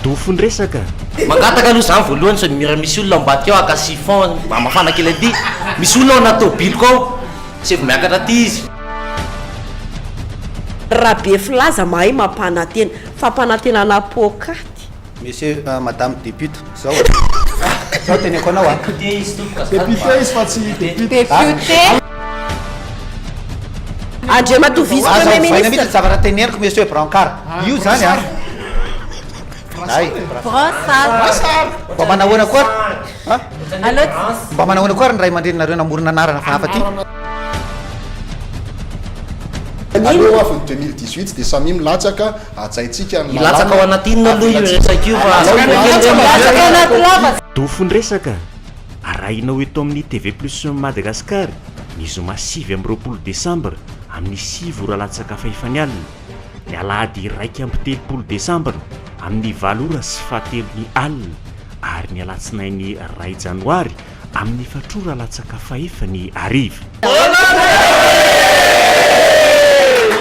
dofondresaka mangataka aloha zany voalohany so mira misy olona mbaty ao aka chiffon mba mafana kelady misy olona ao natao biliko ao sy vao miakatra ty izy raha be filaza mahay mampanantena fampanantenana pokaty monsieur madame députe zao zao teneko anao a député izy fa tsy député Andriamato vice-premier ministre mihitsy zavatra teneniko monsieur Brancard io zany a ay mba manahoana koa mba manahoana koa ny ray aman-dreninareo namorona anarana fa hafa ty aleo avy ny 2018 de samy milatsaka ajaitsika milatsaka ao anatinina aloha io resaka io fa dofondresaka arahinao eto amin'ny TV Plus Madagascar ny zoma 7 amby 20 Desambra amin'ny 7 ora latsaka faefany alina ny alahady 1 amby 3 Desambra amin'ny 7 ora sy 7 alina ary ny alatsinainy 2 Janoary amin'ny 4 ora latsaka faefany ariva